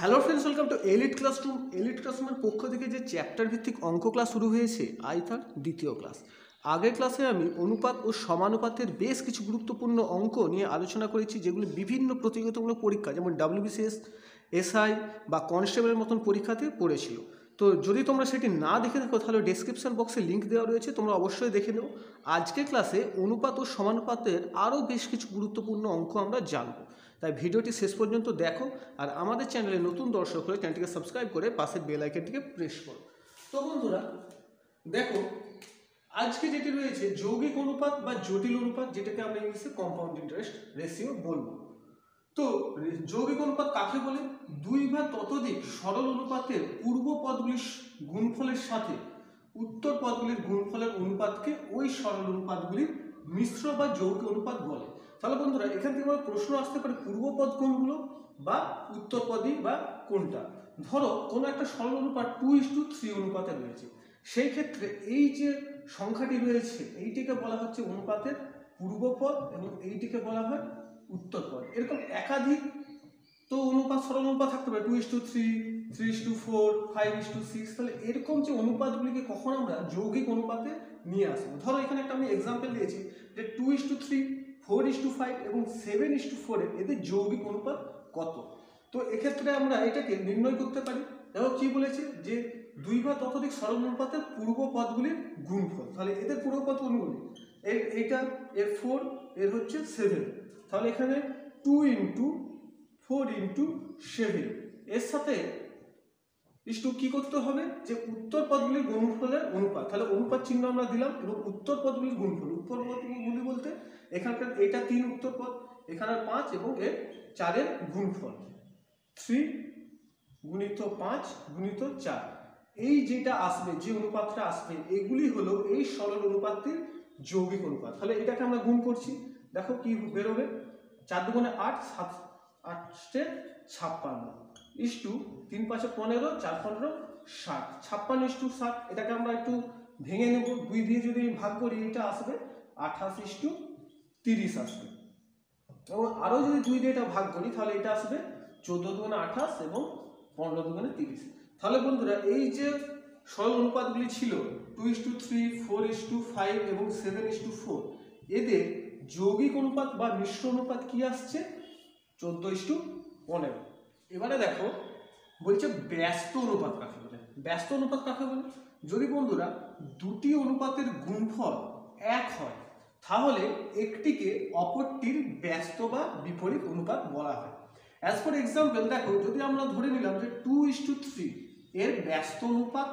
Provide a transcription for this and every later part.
Hello friends, welcome to elite classroom. Elite ক্লাসরুমের পক্ষ থেকে যে চ্যাপ্টার ভিত্তিক অঙ্ক ক্লাস শুরু হয়েছে তার দ্বিতীয় ক্লাস। আগের ক্লাসে আমি অনুপাত ও সমানুপাতের বেশ কিছু গুরুত্বপূর্ণ অঙ্ক নিয়ে আলোচনা করেছি, যেগুলি বিভিন্ন প্রতিযোগিতামূলক পরীক্ষা যেমন WBCS, SI বা কনস্টেবলের মতন পরীক্ষাতে পড়েছিল। তো যদি তোমরা সেটি না দেখে থাকো তাহলে ডেসক্রিপশন বক্সে লিঙ্ক দেওয়া রয়েছে, তোমরা অবশ্যই দেখে নেও। আজকের ক্লাসে অনুপাত ও সমানুপাতের আরও বেশ কিছু গুরুত্বপূর্ণ অঙ্ক আমরা জানব, তাই ভিডিওটি শেষ পর্যন্ত দেখো। আর আমাদের চ্যানেলে নতুন দর্শক হলে চ্যানেলটিকে সাবস্ক্রাইব করে পাশের বেল আইকনটিকে প্রেস করো। তো বন্ধুরা দেখো, আজকে যেটি রয়েছে যৌগিক অনুপাত বা জটিল অনুপাত, যেটাকে আমরা ইংলিশে কম্পাউন্ড ইন্টারেস্ট রেশিও বলবো। তো যৌগিক অনুপাত কাকে বলে? দুই বা ততোধিক সরল অনুপাতের পূর্ব পদগুলির গুণফলের সাথে উত্তর পদগুলির গুণফলের অনুপাতকে ওই সরল অনুপাতগুলির মিশ্র বা যৌগিক অনুপাত বলে। তাহলে বন্ধুরা এখান থেকে আমার প্রশ্ন আসতে পারে পূর্বপদ কোনগুলো বা উত্তরপদই বা কোনটা। ধরো কোনো একটা সরল অনুপাত 2:3 অনুপাতে রয়েছে, সেই ক্ষেত্রে এই যে সংখ্যাটি রয়েছে এইটিকে বলা হচ্ছে অনুপাতের পূর্বপদ এবং এইটিকে বলা হয় উত্তরপদ। এরকম একাধিক তো অনুপাত সরল অনুপাত থাকতে পারে 2:3, 3:4, 5:6। তাহলে এরকম যে অনুপাতগুলিকে কখন আমরা যৌগিক অনুপাতে নিয়ে আসবো। ধরো এখানে একটা আমি এক্সাম্পল দিয়েছি যে 2:3, 4:5 এবং 7:4 এদের যৌগিক অনুপাত কত। তো এক্ষেত্রে আমরা এটাকে নির্ণয় করতে পারি। দেখো কি বলেছে যে দুই বা ততোধিক সরল অনুপাতের পূর্ব পদগুলির গুণফল। তাহলে এদের পূর্বপদ কোনগুলি? এইটা এর 4, এর হচ্ছে 7। তাহলে এখানে 2 × 4 × 7 এর সাথে ইস্টু কি করতে হবে যে উত্তর পদগুলির গুণফলের অনুপাত। তাহলে অনুপাত চিহ্ন আমরা দিলাম এবং উত্তর পদগুলির গুণফল। উত্তর পদগুলি বলতে এখানকার এটা 3 উত্তর পদ, এখানে 5 এবং এর 4 এর গুণফল 3 × 5 × 4। এই যেটা আসবে, যে অনুপাতটা আসবে, এগুলি হলো এই সরল অনুপাতটির যৌগিক অনুপাত। তাহলে এটাকে আমরা গুণ করছি, দেখো কি বেরোবে। 4 × 2 = 8, 7 × 8 = 56 ইস্টু 3 × 5 = 15, 4 × 15 = 60। 56:60। এটাকে আমরা একটু ভেঙে নেব, 2 দিয়ে যদি ভাগ করি এটা আসবে 28:30 আসবে। এবং আরও যদি 2 দিয়ে এটা ভাগ করি তাহলে এটা আসবে 14 × 2 = 28 এবং 15 × 2 = 30। তাহলে বন্ধুরা এই যে সরল অনুপাতগুলি ছিল 2:3, 4:5 এবং 7:4, এদের যৌগিক অনুপাত বা মিশ্র অনুপাত কি আসছে? 14:15। এবারে দেখো বলছে ব্যস্ত অনুপাত কাকে বলে। ব্যস্ত অনুপাত কাকে বলে? যদি বন্ধুরা দুটি অনুপাতের গুণফল এক হয় তাহলে একটিকে অপরটির ব্যস্ত বা বিপরীত অনুপাত বলা হয়। অ্যাজ ফর এক্সাম্পল দেখো, যদি আমরা ধরে নিলাম যে 2:3 এর ব্যস্ত অনুপাত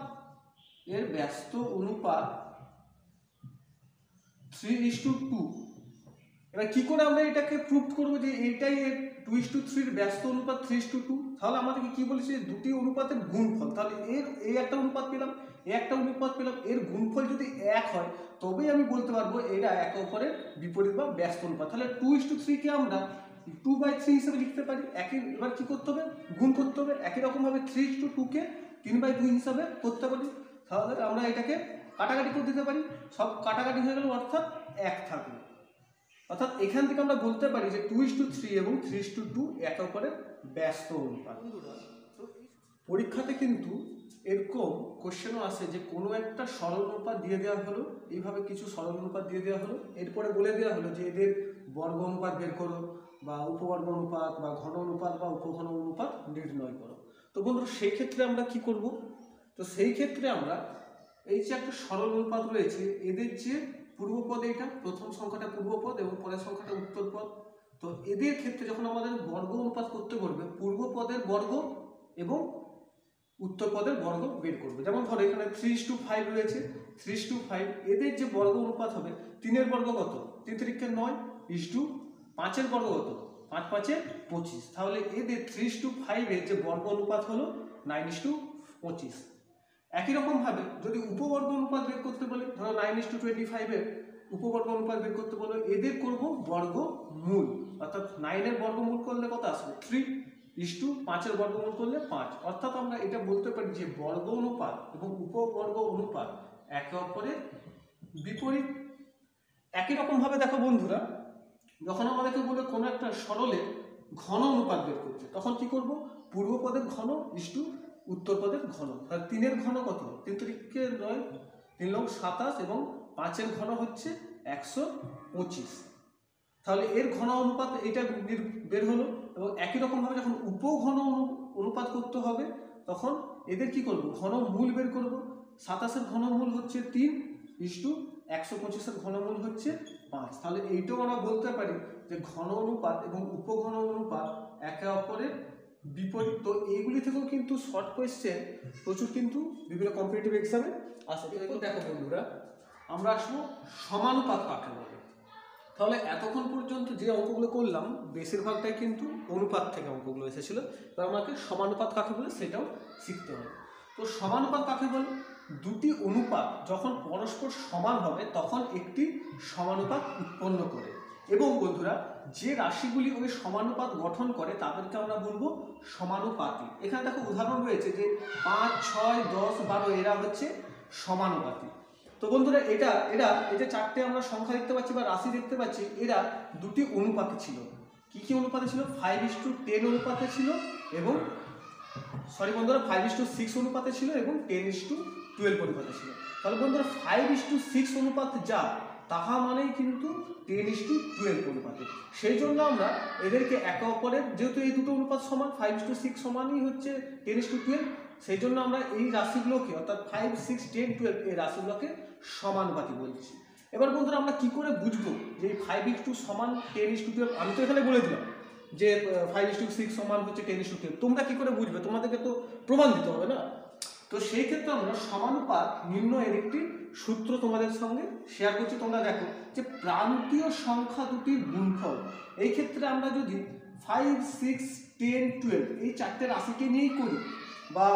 3:2। এবার কি করে আমরা এটাকে প্রুভ করবো যে এইটাই 2:3 এর ব্যস্ত অনুপাত 3:2? তাহলে আমাদেরকে কি বলেছে? দুটি অনুপাতের গুণফল। তাহলে এর এই একটা অনুপাত পেলাম, এই একটা অনুপাত পেলাম, এর গুণফল যদি এক হয় তবেই আমি বলতে পারবো এরা একে অপরের বিপরীত বা ব্যস্ত অনুপাত। তাহলে 2:3 কে আমরা 2/3 হিসেবে লিখতে পারি। এবার কি করতে হবে? গুণ করতে হবে। একই রকম ভাবে 3:2 কে 3/2 হিসাবে করতে পারি। তাহলে আমরা এটাকে কাটাকাটি করে দিতে পারি, সব কাটাকাটি হয়ে গেল, অর্থাৎ এক থাকলো। অর্থাৎ এখান থেকে আমরা বলতে পারি যে 2:3 এবং 3:2 একে অপরের ব্যস্ত অনুপাত। পরীক্ষাতে কিন্তু এরকম কোশ্চেনও আসে যে কোনো একটা সরল অনুপাত দিয়ে দেওয়া হলো, এইভাবে কিছু সরল অনুপাত দিয়ে দেওয়া হলো, এরপরে বলে দেওয়া হলো যে এদের বর্গ অনুপাত বের করো বা উপবর্গ অনুপাত বা ঘন অনুপাত বা উপঘন অনুপাত নির্ণয় করো। তো বন্ধুরা সেই ক্ষেত্রে আমরা কি করব? তো সেই ক্ষেত্রে আমরা এই যে একটা সরল অনুপাত রয়েছে, এদের যে পূর্বপদ, এইটা প্রথম সংখ্যাটা পূর্বপদ এবং পরের সংখ্যাটা উত্তরপদ। তো এদের ক্ষেত্রে যখন আমাদের বর্গ অনুপাত করতে বলবে, পূর্বপদের বর্গ এবং উত্তরপদের বর্গ বের করবে। যেমন ধরো এখানে 3:5 রয়েছে, 3:5 এদের যে বর্গ অনুপাত হবে, 3 এর বর্গ কত? 3 × 3 = 9, 5 এর বর্গ কত? 5 × 5 = 25। তাহলে এদের 3:5 এর যে বর্গ অনুপাত হলো 9:25। একই রকম ভাবে যদি উপবর্গ অনুপাত বের করতে বলে, ধরো 9:25 এর উপবর্গ অনুপাত বের করতে বলে, এদের করব বর্গমূল। অর্থাৎ 9 এর বর্গমূল করলে কত আসবে? 3:5 এর বর্গমূল করলে 5। অর্থাৎ আমরা এটা বলতে পারি যে বর্গ অনুপাত এবং উপবর্গ অনুপাত একে অপরের বিপরীত। একই রকম ভাবে দেখো বন্ধুরা, যখন আমাদেরকে বলে কোনো একটা সরলে ঘন অনুপাত বের করতে, তখন কি করব, পূর্ব পদের ঘন ইস্টু উত্তর পদের ঘন। তাহলে 3-এর ঘন কত, 3 3 9, 3 লং 27 এবং 5-এর ঘন হচ্ছে 125। তাহলে এর ঘন অনুপাত এটা বের হলো। এবং একই রকমভাবে যখন উপঘন অনুপাত করতে হবে তখন এদের কি করব, ঘন মূল বের করব। 27-এর ঘনমূল হচ্ছে 3 ইস্টু 125-এর ঘনমূল হচ্ছে 5। তাহলে এইটাও আমরা বলতে পারি যে ঘন অনুপাত এবং উপঘন অনুপাত একে অপরের বিপরীত। তো এইগুলি থেকেও কিন্তু শর্ট কোয়েশ্চেন প্রচুর কিন্তু বিভিন্ন কম্পিটিটিভ এক্সামে আসে। দেখো বন্ধুরা, আমরা আসবো সমানুপাত কাকে বলে। তাহলে এতক্ষণ পর্যন্ত যে অঙ্কগুলো করলাম বেশিরভাগটাই কিন্তু অনুপাত থেকে অঙ্কগুলো এসেছিল। এবার আমাকে সমানুপাত কাকে বলে সেটাও শিখতে হবে। তো সমানুপাত কাকে বলে, দুটি অনুপাত যখন পরস্পর সমান হবে তখন একটি সমানুপাত উৎপন্ন করে। এবং বন্ধুরা, যে রাশিগুলি ওই সমানুপাত গঠন করে তাদেরকে আমরা বলবো সমানুপাতি। এখানে দেখো উদাহরণ রয়েছে যে 5, 6, 10, 12 এরা হচ্ছে সমানুপাতি। তো বন্ধুরা, এরা এই যে 4টে আমরা সংখ্যা দেখতে পাচ্ছি বা রাশি দেখতে পাচ্ছি, এরা দুটি অনুপাতে ছিল। কি কি অনুপাতে ছিল, 5:10 অনুপাতে ছিল এবং বন্ধুরা 5:6 অনুপাতে ছিল এবং 10:12 অনুপাতে ছিল। তাহলে বন্ধুরা 5:6 অনুপাত যা, তাহা মানেই কিন্তু 10:12 অনুপাতে। সেই জন্য আমরা এদেরকে একে অপরের, যেহেতু এই দুটো অনুপাত সমান, 5:6 সমানই হচ্ছে 10:12, সেই জন্য আমরা এই রাশিগুলোকে অর্থাৎ 5, 6, 10, 12 এই রাশিগুলোকে সমানুপাতি বলছি। এবার বন্ধুরা আমরা কি করে বুঝবো যে 5:2 সমান 10:12? আমি তো এখানে বলে দিলাম যে 5:6 সমান হচ্ছে 10:12, তোমরা কি করে বুঝবে, তোমাদেরকে তো প্রমাণ দিতে হবে না। তো সেই ক্ষেত্রে আমরা সমানুপাত নির্ণয়ের একটি সূত্র তোমাদের সঙ্গে শেয়ার করছি। তোমরা দেখো যে প্রান্তীয় সংখ্যা দুটির গুণফল, এই ক্ষেত্রে আমরা যদি 5, 6, 10, 12 এই 4টে রাশিকে নিয়েই করি বা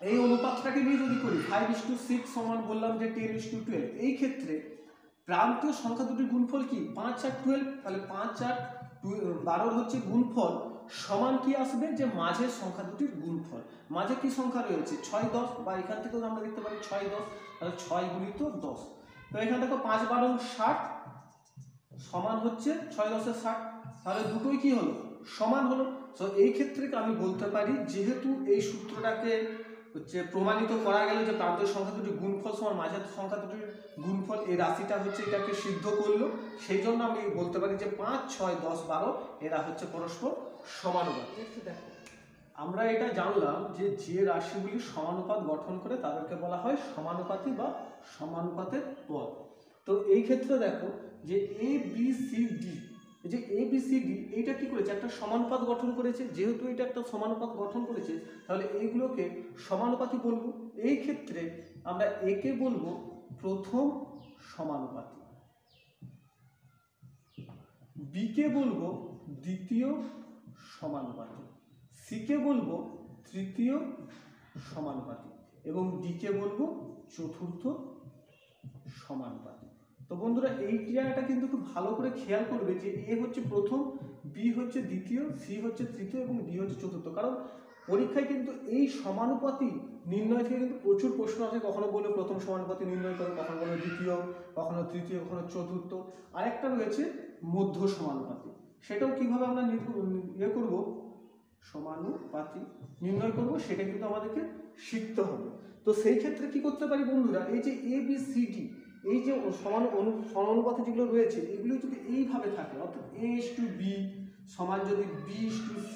এই অনুপাতটাকে নিয়ে যদি করি, 5:6 সমান বললাম যে 10:12, এই ক্ষেত্রে প্রান্তীয় সংখ্যা দুটির গুণফল কি, 5 আর 12। তাহলে 5 আর 12 হচ্ছে গুণফল, সমান কি আসবে, যে মাঝের সংখ্যা দুটির গুণফল। মাঝে কি সংখ্যা রয়েছে, 6, 10, বা এখান থেকেও আমরা দেখতে পারি 6, 10, তাহলে 6 গুণিত 10। তো এখানে দেখো 5, 12, 60 সমান হচ্ছে 6, 10 এর 60। তাহলে দুটোই কি হলো, সমান হলো। তো এই ক্ষেত্রে আমি বলতে পারি, যেহেতু এই সূত্রটাকে হচ্ছে প্রমাণিত করা গেল যে প্রান্তীয় সংখ্যা দুটির গুণফল সমান মাঝের সংখ্যা দুটির গুণফল, এই রাশিটা হচ্ছে এটাকে সিদ্ধ করলো। সেই জন্য আমি বলতে পারি যে 5, 6, 10, 12 এরা হচ্ছে পরস্পর সমানুপাতি। দেখো আমরা এটা জানলাম যে যে রাশিগুলি সমানুপাত গঠন করে তাদেরকে বলা হয় সমানুপাতি বা সমানুপাতের পদ। তো এই ক্ষেত্রে দেখো যে এ বি সি ডি, এই যে এ বি সি ডি এইটা কি করেছে, একটা সমানুপাত গঠন করেছে। যেহেতু এটা একটা সমানুপাত গঠন করেছে তাহলে এইগুলোকে সমানুপাতি বলবো। এই ক্ষেত্রে আমরা একে বলবো প্রথম সমানুপাতি, বিকে বলবো দ্বিতীয় সমানুপাতি, সিকে বলবো তৃতীয় সমানুপাতি এবং ডিকে বলবো চতুর্থ সমানুপাতি। তো বন্ধুরা এই ক্রিয়াটা কিন্তু খুব ভালো করে খেয়াল করবে যে এ হচ্ছে প্রথম, বি হচ্ছে দ্বিতীয়, সি হচ্ছে তৃতীয় এবং ডি হচ্ছে চতুর্থ। কারণ পরীক্ষায় কিন্তু এই সমানুপাতি নির্ণয় থেকে কিন্তু প্রচুর প্রশ্ন আসে। কখনো বলে প্রথম সমানুপাতি নির্ণয় করো, কখনো বলে দ্বিতীয়, কখনো তৃতীয়, কখনো চতুর্থ। আরেকটা রয়েছে মধ্য সমানুপাতি, সেটাও কিভাবে আমরা ইয়ে করব, সমানুপাতি নির্ণয় করব, সেটা কিন্তু আমাদেরকে শিখতে হবে। তো সেই ক্ষেত্রে কি করতে পারি বন্ধুরা, এই যে এ বি সি ডি এই যে সমানুপাতি যেগুলো রয়েছে এগুলো যদি এইভাবে থাকে, অর্থাৎ A:B সমান যদি B:C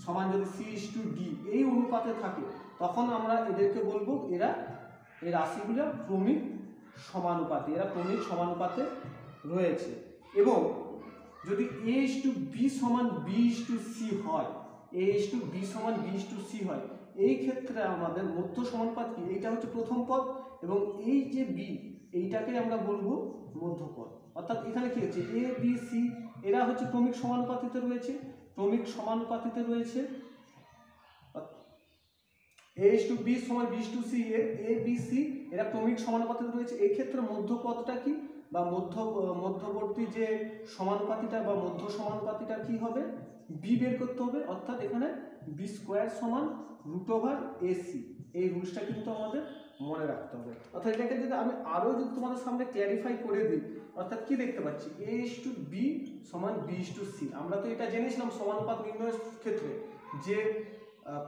সমান যদি C:D এই অনুপাতে থাকে, তখন আমরা এদেরকে বলবো এরা, এই রাশিগুলো ক্রমিক সমানুপাতি, এরা ক্রমিক সমানুপাতে রয়েছে। এবং যদি A:B সমান B:C হয়, A:B সমান B:C হয়, এই ক্ষেত্রে আমাদের মধ্য সমানুপাত কি, এইটা হচ্ছে প্রথম পদ এবং এই যে বি এইটাকে আমরা বলবো মধ্যপদ। অর্থাৎ এখানে কি হচ্ছে, এ বি সি এরা হচ্ছে ক্রমিক সমানুপাতিতে রয়েছে, ক্রমিক সমানুপাতিতে রয়েছে। A:B সমান B:C এর এ বি সি এরা ক্রমিক সমানুপাতিতে রয়েছে। এই ক্ষেত্রে মধ্যপদটা কি বা মধ্যবর্তী যে সমানুপাতিটা বা মধ্য সমানুপাতিটা কি হবে, বি বের করতে হবে। অর্থাৎ এখানে B² সমান √AC, এই রুলসটা কিন্তু আমাদের মনে রাখতে হবে। অর্থাৎ এটাকে যদি আমি আরও যদি তোমাদের সামনে ক্ল্যারিফাই করে দিই, অর্থাৎ কি দেখতে পাচ্ছি, a/b সমান b/c। আমরা তো এটা জেনেছিলাম সমানুপাত নির্ণয়ের ক্ষেত্রে যে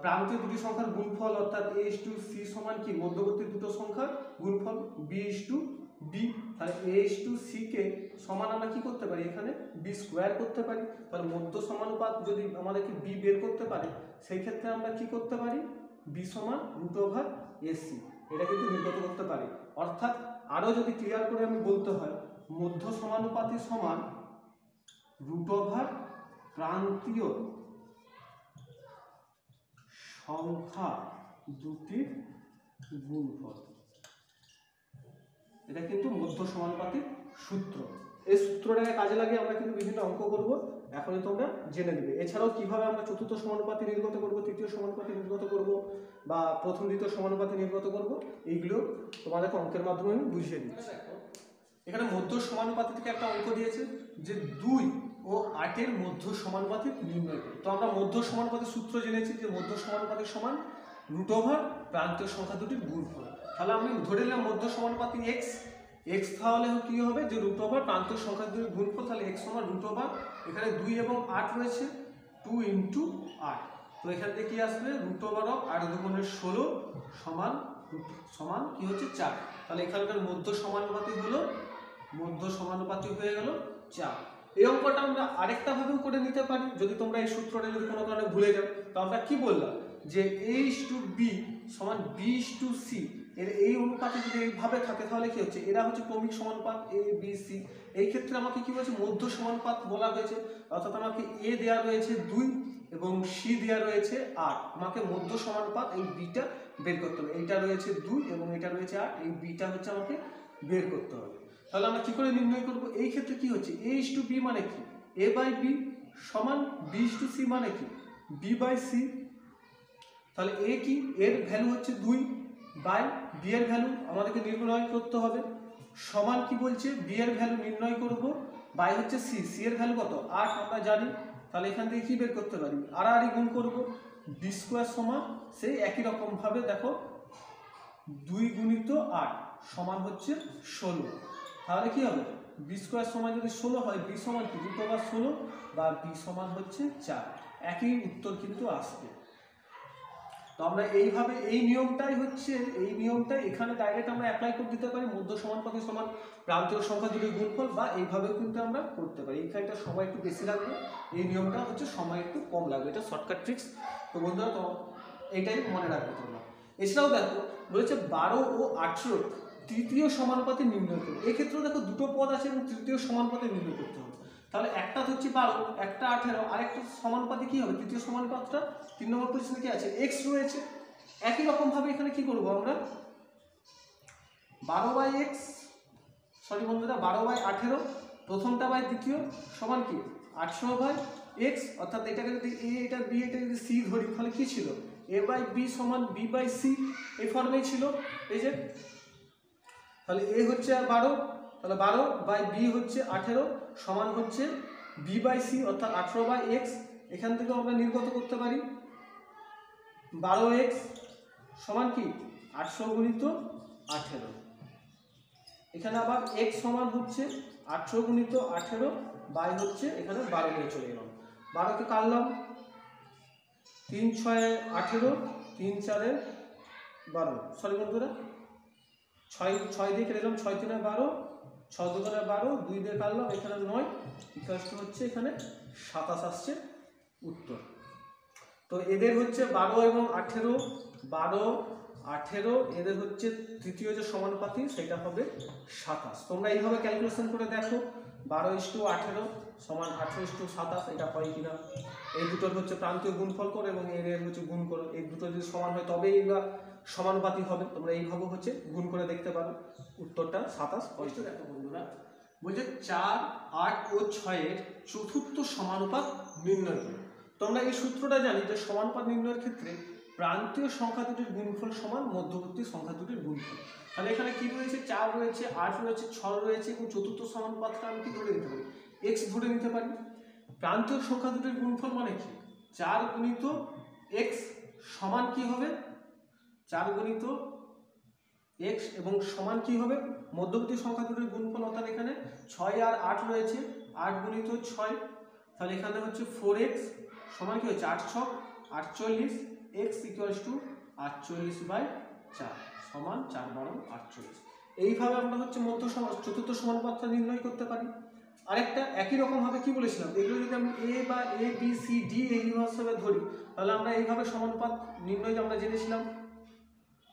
প্রান্তীয় দুটি সংখ্যার গুণফল, অর্থাৎ a/c সমান কি মধ্যবর্তী দুটো সংখ্যার গুণফল b/b। তাহলে a/c কে সমান আমরা কি করতে পারি, এখানে b² করতে পারি। তাহলে মধ্য সমানুপাত যদি আমাদেরকে b বের করতে পারে, সেই ক্ষেত্রে আমরা কি করতে পারি, b সমান √ac, এটা কিন্তু নির্গত করতে পারি। অর্থাৎ আরও যদি ক্লিয়ার করে আমি বলতে হয়, মধ্য সমানুপাতি সমান √প্রান্তীয় সংখ্যা দুটির গুণফল। এটা কিন্তু মধ্য সমানুপাতিক সূত্র। এই সূত্রটাকে কাজে লাগিয়ে আমরা কিন্তু বিভিন্ন অঙ্ক করব, এখনই তোমরা জেনে নেবে। এছাড়াও কিভাবে আমরা চতুর্থ সমানুপাতি নির্গত করব, তৃতীয় সমানুপাতি নির্গত করব, বা প্রথম দ্বিতীয় সমানুপাতি নির্গত করব, এইগুলো তোমাদেরকে অঙ্কের মাধ্যমে আমি বুঝিয়ে দিচ্ছি। এখানে মধ্য সমানুপাতি থেকে একটা অঙ্ক দিয়েছে যে 2 ও 8 এর মধ্য সমানুপাতি নির্ণয় করো। তো আমরা মধ্য সমানুপাতির সূত্র জেনেছি যে মধ্য সমানুপাতিক সমান √প্রান্তীয় সংখ্যা দুটির গুণফল। তাহলে আমি ধরে নিলাম মধ্য সমানুপাতি x, তাহলে কি হবে যে √প্রান্তীয় সংখ্যা দুটির গুণফল। তাহলে x সমান √, এখানে 2 এবং 8 রয়েছে, 2 × 8। তো এখান থেকে কি আসবে, √8 সমান কি হচ্ছে 4। তাহলে এখানকার মধ্য সমানুপাতি হলো, মধ্য সমানুপাতি হয়ে গেল 4। এই অঙ্কটা আমরা আরেকটা ভাবেও করে নিতে পারি, যদি তোমরা এই সূত্রটা যদি কোনো কারণে ভুলে যাও। তো আমরা কি বললাম যে a/b সমান b/c, এর এই অনুপাতে যদি এইভাবে থাকে তাহলে কি হচ্ছে, এরা হচ্ছে ক্রমিক সমানুপাত a/b/c। এই ক্ষেত্রে আমাকে কি বলছে, মধ্য সমানুপাত বলা হয়েছে। অর্থাৎ আমাকে a দেওয়া রয়েছে 2 এবং c দেওয়া রয়েছে 8। আমাকে মধ্য সমানুপাত এই bটা বের করতে হবে। এইটা রয়েছে 2 এবং এটা রয়েছে 8, এই bটা হচ্ছে আমাকে বের করতে হবে। তাহলে আমরা কি করে নির্ণয় করব, এই ক্ষেত্রে কি হচ্ছে, a/b মানে কি a/b সমান b/c মানে কি b/c। তাহলে a কি, এর ভ্যালু হচ্ছে 2 বাই b এর ভ্যালু আমাদেরকে নির্ণয় করতে হবে, সমান কি বলছে, b এর ভ্যালু নির্ণয় করব, বাই হচ্ছে c এর ভ্যালু কত 8 আমরা জানি। তাহলে এখান থেকে কি বের করতে পারি, আড়াআড়ি গুণ করব, b² সমান সেই একই রকম ভাবে দেখো 2 × 8 সমান হচ্ছে 16। তাহলে কি হবে, b² সমান যদি 16 হয়, b সমান কি √16 বা b সমান হচ্ছে 4, একই উত্তর কিন্তু আসবে। তো আমরা এইভাবে এই নিয়মটাই এখানে ডাইরেক্ট আমরা অ্যাপ্লাই করে দিতে পারি, মধ্য সমানুপাতি সমান প্রান্তীয় সংখ্যা দুটির গুণফল, বা এইভাবেও কিন্তু আমরা করতে পারি। এইখানটা সময় একটু বেশি লাগবে, এই নিয়মটা হচ্ছে সময় একটু কম লাগবে, এটা শর্টকাট ট্রিক্স। তো বন্ধুরা তো এইটাই মনে রাখবে তোমরা। এছাড়াও দেখো বলেছে 12 ও 18 তৃতীয় সমানুপাতি নির্ণয় করো। এক্ষেত্রেও দেখো দুটো পদ আছে এবং তৃতীয় সমানুপাতি নির্ণয় করতে হবে। তাহলে একটা হচ্ছে 12, একটা 18, আরেকটা সমানুপাতি কি হবে, তৃতীয় সমানুপাতটা 3 নম্বর পজিশনে কি আছে, x রয়েছে। একই রকম ভাবে এখানে কি করব আমরা, 12/x, সরি বন্ধুরা 12/18 প্রথমটা বাই দ্বিতীয় সমান কি 18/x। অর্থাৎ এটাকে যদি a, এটা b, এটা যদি c ধরি, তাহলে কি ছিল, a/b সমান b/c, এই ফর্মেই ছিল এই যে। তাহলে a হচ্ছে 12, তাহলে 12/b হচ্ছে 18 সমান হচ্ছে b/c, অর্থাৎ 18/x। এখান থেকে আমরা নির্গত করতে পারি 12x সমান কি 800 × 18। এখানে আবার x সমান হচ্ছে 800 × 18 বাই হচ্ছে এখানে 12 নিয়ে চলে গেলাম, 12কে কাটলাম, 3 × 6 = 18, 3 × 4 = 12, সরি বন্ধুরা 6 দিয়ে কেটে দিলাম, 6 × 3 = 12, 6 × 2 = 12, 2 দিয়ে কাটলাম, এখানে 9, ইকুয়াল হচ্ছে এখানে 27 আসছে উত্তর। তো এদের হচ্ছে 12 এবং 18, 12, 18 এদের হচ্ছে তৃতীয় যে সমানুপাতি সেটা হবে 27। তোমরা এইভাবে ক্যালকুলেশন করে দেখো 12:18 সমান 18:27, এটা হয় কিনা। এই দুটোর হচ্ছে প্রান্তীয় গুণফল করো এবং এর হচ্ছে গুণ করো, এই দুটো যদি সমান হয় তবেই এগুলো সমানুপাতি হবে। তোমরা এইভাবে হচ্ছে গুণ করে দেখতে পারো, উত্তরটা 27 হয়। দেখো বন্ধুরা বলছে 4, 8 ও 6 এর চতুর্থ সমানুপাত নির্ণয় করো। তোমরা এই সূত্রটা জানি যে সমানুপাত নির্ণয়ের ক্ষেত্রে প্রান্তীয় সংখ্যা দুটির গুণফল সমান মধ্যবর্তী সংখ্যা দুটির গুণফল। তাহলে এখানে কি রয়েছে, 4 রয়েছে, 8 রয়েছে, 6 রয়েছে এবং চতুর্থ সমানুপাতটা আমি কি ধরে নিতে পারি, x ধরে নিতে পারি। প্রান্তীয় সংখ্যা দুটির গুণফল মানে কি 4 × x সমান কি হবে, 4 × এক্স এবং সমান কি হবে মধ্যবর্তী সংখ্যা দুটোর গুণফল, অর্থাৎ এখানে 6 আর 8 রয়েছে, 8 গুণিত 6, তাহলে এখানে হচ্ছে 4x সমান কি হচ্ছে 8 6 48, x ইকুয়ালস টু 48/4 সমান 4 12 48। এইভাবে আমরা হচ্ছে চতুর্থ সমানুপাতটা নির্ণয় করতে পারি। আরেকটা একই রকম ভাবে কি বলেছিলাম, এগুলো যদি আমি এ বা এ বি সি ডি এই হিসাবে ধরি, তাহলে আমরা এইভাবে সমানুপাত নির্ণয় আমরা জেনেছিলাম।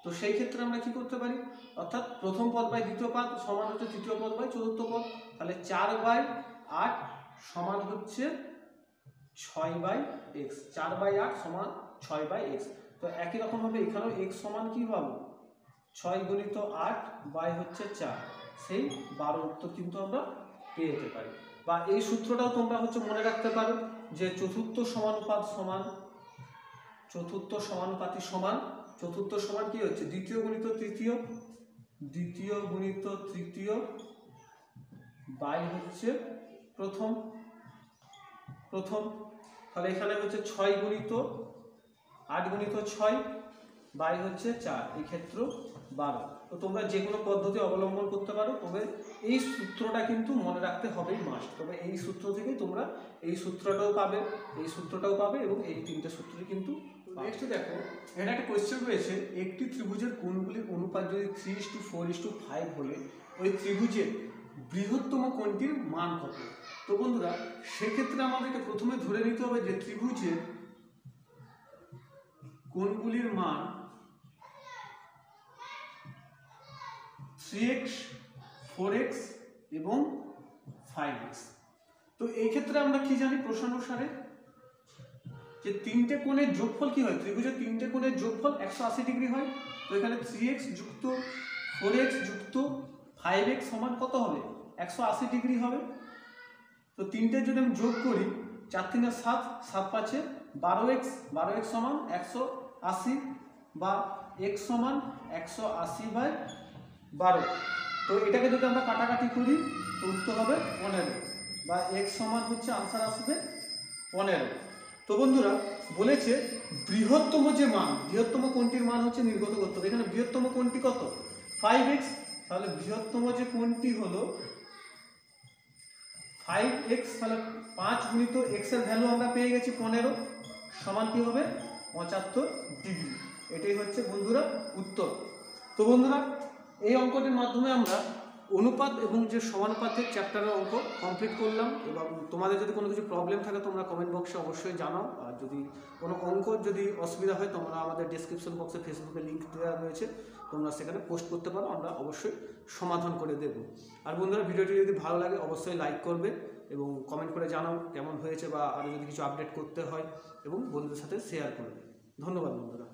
তো সেই ক্ষেত্রে আমরা কি করতে পারি, অর্থাৎ প্রথম পদ বাই দ্বিতীয় পদ সমান হচ্ছে তৃতীয় পদ বাই চতুর্থ পদ, তাহলে 4/8 সমান হচ্ছে 6/x, 4/8 সমান 6/x। তো একই রকম ভাবে এখানেও x সমান কি পাবো 6 গুণিত 8 বাই হচ্ছে 4, সেই 12 উত্তর কিন্তু আমরা পেয়ে যেতে পারি। বা এই সূত্রটাও তোমরা হচ্ছে মনে রাখতে পারো যে চতুর্থ সমানুপাতি সমান চতুর্থ সমান কি হচ্ছে দ্বিতীয় গুণিত তৃতীয় বাই হচ্ছে প্রথম, তাহলে এখানে হচ্ছে 6 গুণিত 8 গুণিত 6 বাই হচ্ছে 4, এই ক্ষেত্রে 12। তো তোমরা যে কোনো পদ্ধতি অবলম্বন করতে পারো, তবে এই সূত্রটা কিন্তু মনে রাখতে হবেই মাস্ট। তবে এই সূত্র থেকেই তোমরা এই সূত্রটাও পাবে এবং এই তিনটে সূত্রই কিন্তু। নেক্সট দেখো, এটা একটা কোয়েশ্চেন রয়েছে, একটি ত্রিভুজের কোণগুলির অনুপাত যদি 3:4:5 হলে ওই ত্রিভুজের বৃহত্তম কোণটির মান কত? তো বন্ধুরা সেক্ষেত্রে আমাদেরকে প্রথমে ধরে নিতে হবে যে ত্রিভুজের কোণগুলির মান 3x 4x এবং 5x। তো এই ক্ষেত্রে আমরা কি জানি প্রশ্নানুসারে যে তিনটে কোণের যোগফল কি হয়, ত্রিভুজের তিনটে কোণের যোগফল 180 ডিগ্রি হয়। তো এখানে 3x যুক্ত 4x যুক্ত 5x সমান কত হবে 180 ডিগ্রি হবে। তো তিনটে যদি আমি যোগ করি 4 3 7 7 5 12x সমান 180 বা x সমান 180/12। তো এটাকে যদি আমরা কাটাকাটি করি তো উত্তর হবে 15 বা x সমান হচ্ছে আনসার আসবে 15। তো বন্ধুরা বলেছে বৃহত্তম কোণটির মান হচ্ছে নির্গত করতে হবে। এখানে বৃহত্তম কোণটি কত 5x, তাহলে বৃহত্তম যে কোণটি হলো 5x, তাহলে 5 গুণিত x এর ভ্যালু আমরা পেয়ে গেছি 15 সমান কি হবে 75 ডিগ্রি। এটাই হচ্ছে বন্ধুরা উত্তর। তো বন্ধুরা এই অঙ্কটির মাধ্যমে আমরা অনুপাত এবং যে সমানুপাতের চ্যাপ্টারের অঙ্ক কমপ্লিট করলাম। এবং তোমাদের যদি কোনো কিছু প্রবলেম থাকে তোমরা কমেন্ট বক্সে অবশ্যই জানাও। আর যদি কোনো অঙ্ক যদি অসুবিধা হয় তোমরা আমাদের ডেসক্রিপশন বক্সে ফেসবুকে লিঙ্ক দেওয়া রয়েছে, তোমরা সেখানে পোস্ট করতে পারো, আমরা অবশ্যই সমাধান করে দেব। আর বন্ধুরা ভিডিওটি যদি ভালো লাগে অবশ্যই লাইক করবে এবং কমেন্ট করে জানাও কেমন হয়েছে, বা আরও যদি কিছু আপডেট করতে হয় এবং বন্ধুদের সাথে শেয়ার করবে। ধন্যবাদ বন্ধুরা।